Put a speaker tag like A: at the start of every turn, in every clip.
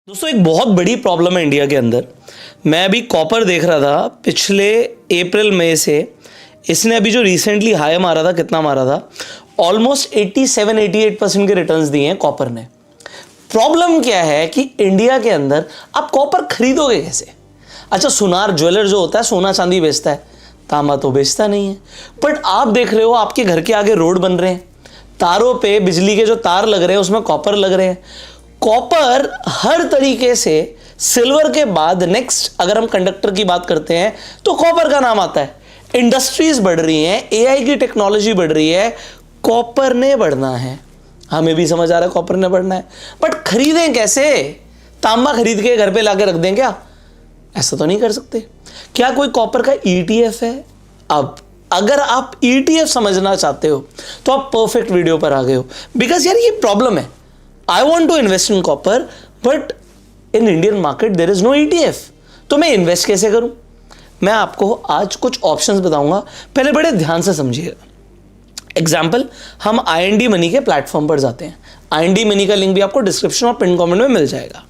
A: दोस्तों एक बहुत बड़ी प्रॉब्लम है इंडिया के अंदर। मैं अभी कॉपर देख रहा था पिछले अप्रैल मई से। इसने अभी जो रिसेंटली हाई मारा था, कितना मारा था, ऑलमोस्ट 87-88% के रिटर्न्स दिए हैं कॉपर ने। प्रॉब्लम क्या है कि इंडिया के अंदर आप कॉपर खरीदोगे कैसे? अच्छा, सुनार ज्वेलर जो होता है सोना चांदी बेचता है, तांबा तो बेचता नहीं है। बट आप देख रहे हो आपके घर के आगे रोड बन रहे हैं, तारों पे बिजली के जो तार लग रहे हैं उसमें कॉपर लग रहे हैं। कॉपर हर तरीके से सिल्वर के बाद नेक्स्ट अगर हम कंडक्टर की बात करते हैं तो कॉपर का नाम आता है। इंडस्ट्रीज बढ़ रही हैं, एआई की टेक्नोलॉजी बढ़ रही है, कॉपर ने बढ़ना है। हमें भी समझ आ रहा है कॉपर ने बढ़ना है, बट खरीदें कैसे? तांबा खरीद के घर पे लाके रख दें क्या? ऐसा तो नहीं कर सकते। क्या कोई कॉपर का ईटीएफ है? अब अगर आप ईटीएफ समझना चाहते हो तो आप परफेक्ट वीडियो पर आ गए हो, बिकॉज यार ये प्रॉब्लम है। I want to invest in copper, but in Indian market there is no ETF. तो मैं इन्वेस्ट कैसे करूं? मैं आपको आज कुछ ऑप्शंस बताऊंगा, पहले बड़े ध्यान से समझिएगा। एग्जाम्पल, हम IND मनी के प्लेटफॉर्म पर जाते हैं। IND मनी का लिंक भी आपको डिस्क्रिप्शन और पिन कमेंट में मिल जाएगा।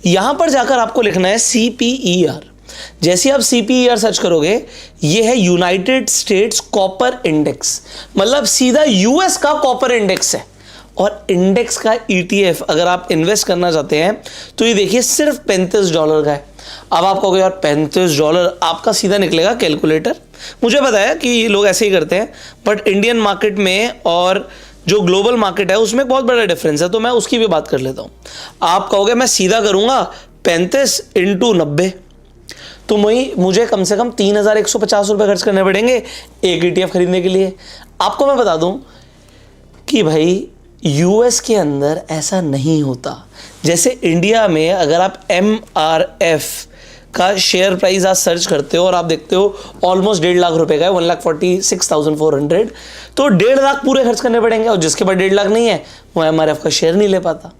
A: यहां पर जाकर आपको लिखना है CPER। जैसे आप CPER सर्च करोगे, ये है यूनाइटेड स्टेट्स कॉपर इंडेक्स, मतलब सीधा यूएस का कॉपर इंडेक्स है। और इंडेक्स का ETF अगर आप इन्वेस्ट करना चाहते हैं तो ये देखिए सिर्फ $35 का है। अब आप कहोगे यार $35, आपका सीधा निकलेगा कैलकुलेटर। मुझे पता है कि लोग ऐसे ही करते हैं, बट इंडियन मार्केट में और जो ग्लोबल मार्केट है उसमें बहुत बड़ा डिफरेंस है, तो मैं उसकी भी बात कर लेता हूँ। आप कहोगे मैं सीधा करूँगा 35 × 90, तो मुझे कम से कम 3,150 रुपये खर्च करने पड़ेंगे एक ETF खरीदने के लिए। आपको मैं बता दूँ कि भाई यूएस के अंदर ऐसा नहीं होता। जैसे इंडिया में अगर आप MRF का शेयर प्राइस आज सर्च करते हो और आप देखते हो ऑलमोस्ट 1.5 लाख रुपए का है, 1,46,400, तो 1.5 लाख पूरे खर्च करने पड़ेंगे, और जिसके पास 1.5 लाख नहीं है वो MRF का शेयर नहीं ले पाता।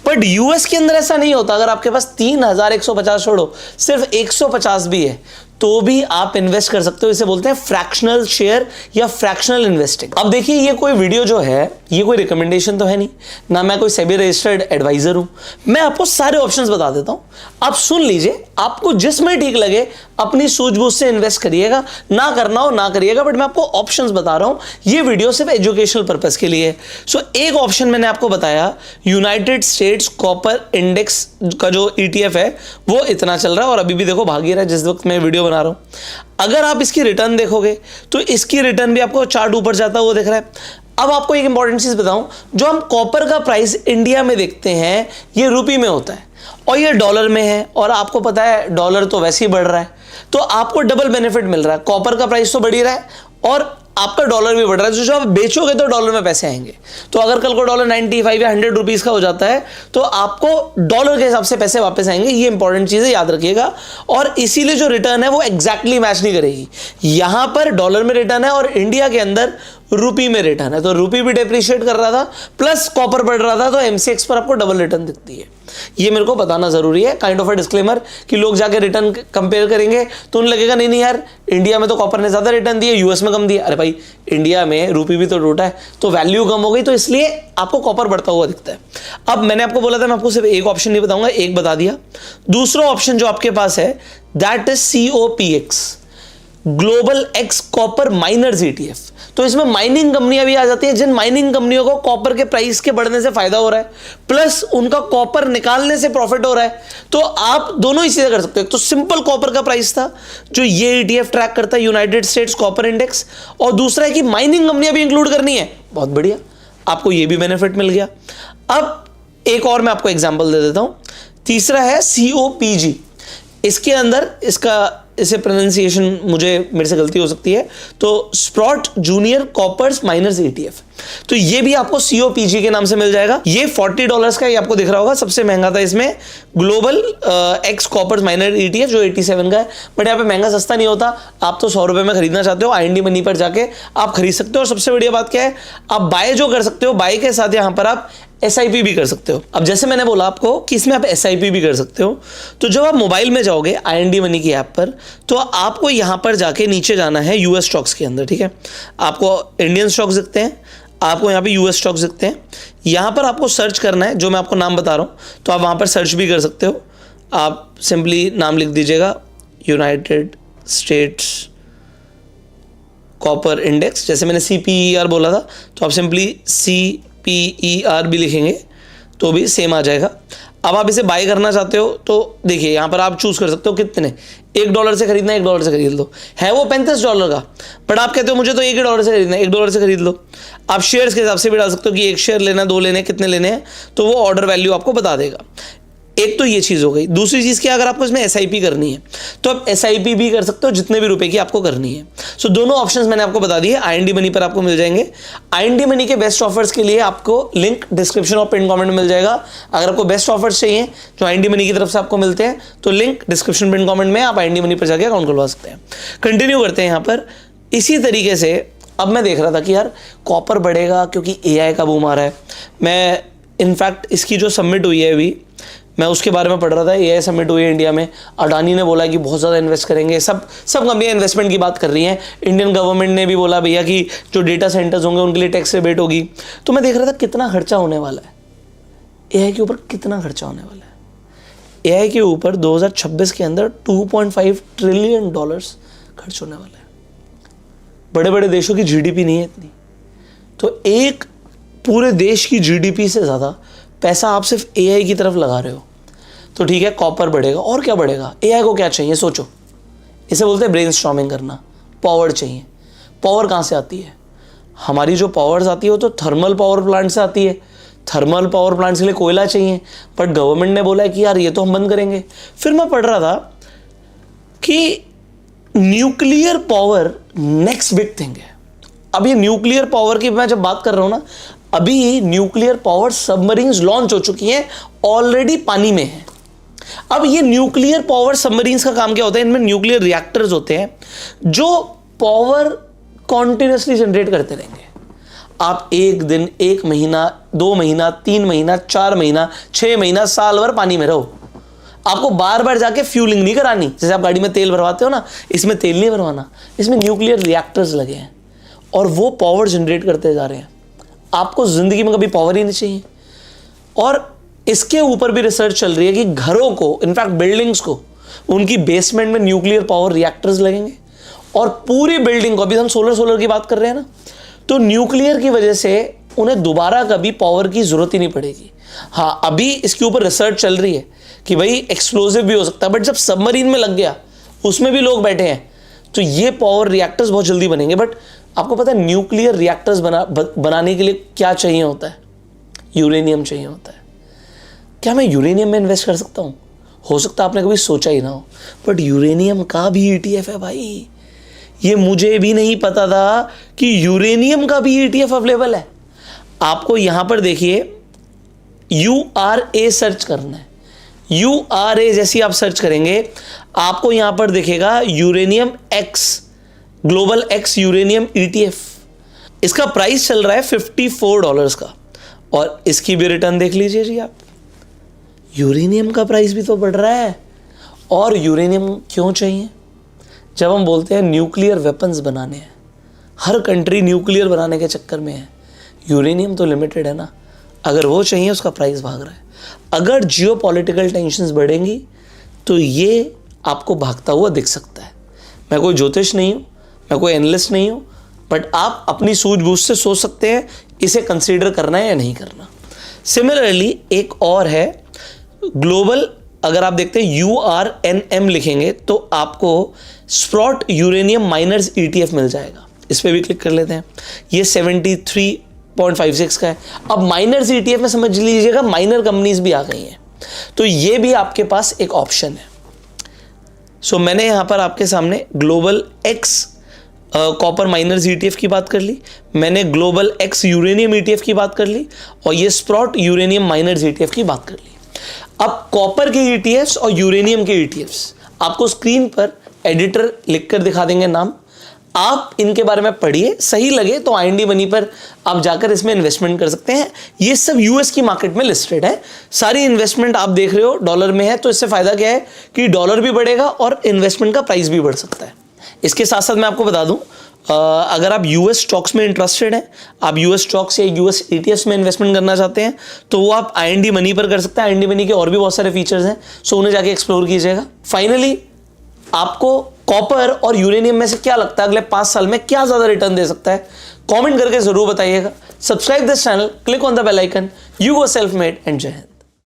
A: बट यूएस के अंदर ऐसा नहीं होता। अगर आपके पास 3,150 छोड़ो, सिर्फ 150 भी है तो भी आप इन्वेस्ट कर सकते हो। इसे बोलते हैं फ्रैक्शनल शेयर या फ्रैक्शनल इन्वेस्टिंग। अब देखिए, ये कोई वीडियो जो है ये कोई रिकमेंडेशन तो है नहीं, ना मैं कोई सेबी रजिस्टर्ड एडवाइजर हूं। मैं आपको सारे ऑप्शंस बता देता हूं, आप सुन लीजिए, आपको जिसमें ठीक लगे अपनी सूझबूझ से इन्वेस्ट करिएगा, ना करना हो ना करिएगा, बट मैं आपको ऑप्शंस बता रहा हूं। ये वीडियो सिर्फ एजुकेशनल पर्पज के लिए। सो एक ऑप्शन मैंने आपको बताया, यूनाइटेड स्टेट्स कॉपर इंडेक्स का जो ETF है वो इतना चल रहा है और अभी भी देखो भागी रहा है जिस वक्त मैं वीडियो बना रहा हूं। अगर आप इसकी रिटर्न देखोगे तो इसकी रिटर्न भी आपको चार्ट ऊपर जाता हुआ दिख रहा है। अब आपको एक इंपॉर्टेंट चीज बताऊं, जो हम कॉपर का प्राइस इंडिया में देखते हैं ये रुपये में होता है और ये डॉलर में है, और आपको पता है डॉलर तो वैसे ही बढ़ रहा है, तो आपको डबल बेनिफिट मिल रहा है। कॉपर का प्राइस तो बढ़ ही रहा है और आपका डॉलर भी बढ़ रहा है। जो आप बेचोगे तो डॉलर में पैसे आएंगे। तो अगर कल को डॉलर 95 या 100 रुपीज का हो जाता है तो आपको डॉलर के हिसाब से पैसे वापस आएंगे। ये इंपॉर्टेंट चीज है, याद रखिएगा। और इसीलिए जो रिटर्न है वो एग्जैक्टली मैच नहीं करेगी। यहां पर डॉलर में रिटर्न है और इंडिया के अंदर रुपये में रिटर्न है, तो रुपये भी डेप्रिशिएट कर रहा था प्लस कॉपर बढ़ रहा था, तो MCX पर आपको डबल रिटर्न दिखती है। ये मेरे को बताना जरूरी है, काइंड ऑफ अ डिस्क्लेमर, कि लोग जाके रिटर्न कंपेयर करेंगे तो उन्हें लगेगा नहीं यार इंडिया में तो कॉपर ने ज्यादा रिटर्न दिए, यूएस में कम दिया। अरे भाई, इंडिया में रुपये भी तो टूटा है, तो वैल्यू कम हो गई, तो इसलिए आपको कॉपर बढ़ता हुआ दिखता है। अब मैंने आपको बोला था मैं आपको सिर्फ एक ऑप्शन नहीं बताऊंगा, एक बता दिया। दूसरा ऑप्शन जो आपके पास है that is COPX, global X copper miners ETF। तो इसमें माइनिंग कंपनियां भी आ जाती हैं, जिन माइनिंग कंपनियों को कॉपर के प्राइस के बढ़ने से फायदा हो रहा है प्लस उनका कॉपर निकालने से प्रॉफिट हो रहा है। तो आप दोनों ही चीजें कर सकते हो। तो सिंपल कॉपर का प्राइस था जो ये ETF ट्रैक करता है, यूनाइटेड स्टेट्स कॉपर इंडेक्स, और दूसरा है कि माइनिंग कंपनियां भी इंक्लूड करनी है। बहुत बढ़िया, आपको ये भी बेनिफिट मिल गया। अब एक और मैं आपको एग्जाम्पल दे देता हूं। तीसरा है COPG। इसके अंदर इसे प्रोनाउंसिएशन मेरे से गलती हो सकती है, तो स्प्रॉट जूनियर कॉपर्स माइनर्स ETF। तो ये भी आपको COPG के नाम से मिल जाएगा। ये $40 का, ये आपको दिख रहा होगा, सबसे महंगा था इसमें global X coppers miner ETF जो 87 का है। बट यहाँ पे महंगा सस्ता नहीं होता। आप तो 100 रुपए में खरीदना चाहते हो, IND मनी पर जाके आप खरीद सकते हो। और सबसे बढ़िया बात क्या है, आप बाय जो कर सकते हो, बाय के साथ यहाँ पर आप SIP भी कर सकते हो। अब जैसे मैंने बोला आपको कि इसमें आप SIP भी कर सकते हो, तो जब आप मोबाइल में जाओगे IND मनी की ऐप पर, तो आपको यहां पर जाके नीचे जाना है US स्टॉक्स के अंदर, ठीक है। आपको इंडियन स्टॉक्स दिखते हैं, आपको यहाँ पे यूएस स्टॉक्स दिखते हैं। यहाँ पर आपको सर्च करना है, जो मैं आपको नाम बता रहा हूँ, तो आप वहाँ पर सर्च भी कर सकते हो। आप सिंपली नाम लिख दीजिएगा यूनाइटेड स्टेट्स कॉपर इंडेक्स। जैसे मैंने CPER बोला था, तो आप सिंपली CPER भी लिखेंगे तो भी सेम आ जाएगा। अब आप इसे बाय करना चाहते हो तो देखिए यहाँ पर आप चूज़ कर सकते हो कितने, $1 से खरीदना है, $1 से खरीद लो। है वो $35 का, बट आप कहते हो मुझे तो $1 से खरीदना है, $1 से खरीद लो। आप शेयर्स के हिसाब से भी डाल सकते हो कि 1 शेयर लेना है, 2 लेने हैं, कितने लेने हैं, तो वो ऑर्डर वैल्यू आपको बता देगा। एक तो ये चीज़ हो गई। दूसरी चीज़ क्या, अगर आपको इसमें SIP करनी है तो आप SIP भी कर सकते हो, जितने भी रुपए की आपको करनी है। सो दोनों ऑप्शंस मैंने आपको बता दिए, IND मनी पर आपको मिल जाएंगे। IND मनी के बेस्ट ऑफर्स के लिए आपको लिंक डिस्क्रिप्शन और पिन कमेंट में मिल जाएगा। अगर आपको बेस्ट ऑफर्स चाहिए जो IND मनी की तरफ से आपको मिलते हैं, तो लिंक डिस्क्रिप्शन पिन कमेंट में, आप IND मनी पर जाकर अकाउंट खुलवा सकते हैं। कंटिन्यू करते हैं यहाँ पर। इसी तरीके से अब मैं देख रहा था कि यार कॉपर बढ़ेगा क्योंकि AI का बूम आ रहा है। मैं इनफैक्ट इसकी जो सबमिट हुई है अभी, मैं उसके बारे में पढ़ रहा था। AI सबमिट हुई है इंडिया में, अडानी ने बोला कि बहुत ज़्यादा इन्वेस्ट करेंगे, सब कंपनियां इन्वेस्टमेंट की बात कर रही हैं। इंडियन गवर्नमेंट ने भी बोला भैया कि जो डेटा सेंटर्स होंगे उनके लिए टैक्स रिबेट होगी। तो मैं देख रहा था कितना खर्चा होने वाला है AI के ऊपर, कितना खर्चा होने वाला है AI के ऊपर 2026 के अंदर $2.5 ट्रिलियन खर्च होने वाला है। बड़े बड़े देशों की GDP नहीं है इतनी, तो एक पूरे देश की GDP से ज़्यादा पैसा आप सिर्फ AI की तरफ लगा रहे हो। तो ठीक है, कॉपर बढ़ेगा, और क्या बढ़ेगा। AI को क्या चाहिए सोचो, इसे बोलते हैं ब्रेनस्टॉर्मिंग करना। पावर चाहिए। पावर कहाँ से आती है, हमारी जो पावर्स आती है वो तो थर्मल पावर प्लांट से आती है। थर्मल पावर प्लांट्स के लिए कोयला चाहिए, बट गवर्नमेंट ने बोला है कि यार ये तो हम बंद करेंगे। फिर मैं पढ़ रहा था कि nuclear power next big thing है। अब ये न्यूक्लियर पावर की मैं जब बात कर रहा हूँ ना, अभी न्यूक्लियर पावर सबमरीन्स लॉन्च हो चुकी हैं, ऑलरेडी पानी में है। अब ये न्यूक्लियर पावर सबमरीन्स का काम क्या होता है, इनमें न्यूक्लियर रिएक्टर्स होते हैं जो पावर कॉन्टिन्यूसली जनरेट करते रहेंगे। आप एक दिन, 1 महीना, 2 महीना, 3 महीना, 4 महीना, 6 महीना, साल भर पानी में रहो। आपको बार बार जाके फ्यूलिंग नहीं करानी। जैसे आप गाड़ी में तेल भरवाते हो ना, इसमें तेल नहीं भरवाना, इसमें न्यूक्लियर रिएक्टर्स लगे हैं और वो पावर जनरेट करते जा रहे हैं। आपको जिंदगी में कभी पावर ही नहीं चाहिए। और इसके ऊपर भी रिसर्च चल रही है कि घरों को, इनफैक्ट बिल्डिंग्स को, उनकी बेसमेंट में न्यूक्लियर पावर रिएक्टर्स लगेंगे और पूरी बिल्डिंग को, अभी हम सोलर की बात कर रहे हैं ना, तो न्यूक्लियर की वजह से उन्हें दोबारा कभी पावर की जरूरत ही नहीं पड़ेगी। हाँ, अभी इसके ऊपर रिसर्च चल रही है कि भाई एक्सप्लोजिव भी हो सकता है, बट जब सबमरीन में लग गया, उसमें भी लोग बैठे हैं, तो ये पावर रिएक्टर्स बहुत जल्दी बनेंगे। बट आपको पता है न्यूक्लियर रिएक्टर्स बनाने के लिए क्या चाहिए होता है, यूरेनियम चाहिए होता है। क्या मैं यूरेनियम में इन्वेस्ट कर सकता हूँ? हो सकता है आपने कभी सोचा ही ना हो, बट यूरेनियम का भी ETF है भाई। ये मुझे भी नहीं पता था कि यूरेनियम का भी ETF अवेलेबल है। आपको यहां पर देखिए URA सर्च करना है। URA जैसी आप सर्च करेंगे, आपको यहां पर दिखेगा uranium X, global X uranium ETF। इसका प्राइस चल रहा है $54 का, और इसकी भी रिटर्न देख लीजिए जी आप। यूरेनियम का प्राइस भी तो बढ़ रहा है। और यूरेनियम क्यों चाहिए? जब हम बोलते हैं न्यूक्लियर वेपन्स बनाने हैं, हर कंट्री न्यूक्लियर बनाने के चक्कर में है, यूरेनियम तो लिमिटेड है ना, अगर वो चाहिए उसका प्राइस भाग रहा है। अगर जियोपॉलिटिकल टेंशन्स बढ़ेंगी तो ये आपको भागता हुआ दिख सकता है। मैं कोई ज्योतिष नहीं हूँ, मैं कोई एनालिस्ट नहीं हूँ, बट आप अपनी सूझबूझ से सोच सकते हैं इसे कंसीडर करना है या नहीं करना। सिमिलरली एक और है ग्लोबल, अगर आप देखते हैं URNM लिखेंगे तो आपको स्प्रॉट यूरेनियम माइनर्स ETF मिल जाएगा। इस पर भी क्लिक कर लेते हैं। ये 73.56 का है। अब माइनर्स ETF में समझ लीजिएगा माइनर कंपनीज भी आ गई हैं, तो ये भी आपके पास एक ऑप्शन है। सो मैंने यहां पर आपके सामने global X copper miners ETF की बात कर ली, मैंने ग्लोबल X यूरेनियम ETF की बात कर ली, और ये स्प्रॉट यूरेनियम माइनर्स ETF की बात कर ली। अब कॉपर के ETFs और यूरेनियम के ETFs आपको स्क्रीन पर एडिटर लिखकर दिखा देंगे नाम। आप इनके बारे में पढ़िए, सही लगे तो IND मनी पर आप जाकर इसमें इन्वेस्टमेंट कर सकते हैं। ये सब US की मार्केट में लिस्टेड है। सारी इन्वेस्टमेंट आप देख रहे हो डॉलर में है, तो इससे फायदा क्या है कि डॉलर भी बढ़ेगा और इन्वेस्टमेंट का प्राइस भी बढ़ सकता है। इसके साथ साथ मैं आपको बता दूं, अगर आप यूएस स्टॉक्स में इंटरेस्टेड हैं, आप यूएस स्टॉक्स या यूएस ETFs में इन्वेस्टमेंट करना चाहते हैं, तो वो आप IND मनी पर कर सकते हैं। IND मनी के और भी बहुत सारे फीचर्स हैं, सो उन्हें जाके एक्सप्लोर कीजिएगा। फाइनली, आपको कॉपर और यूरेनियम में से क्या लगता है अगले 5 साल में क्या ज्यादा रिटर्न दे सकता है? कमेंट करके जरूर बताइएगा। Subscribe this channel, click on the bell icon. You go self made and जय हिंद।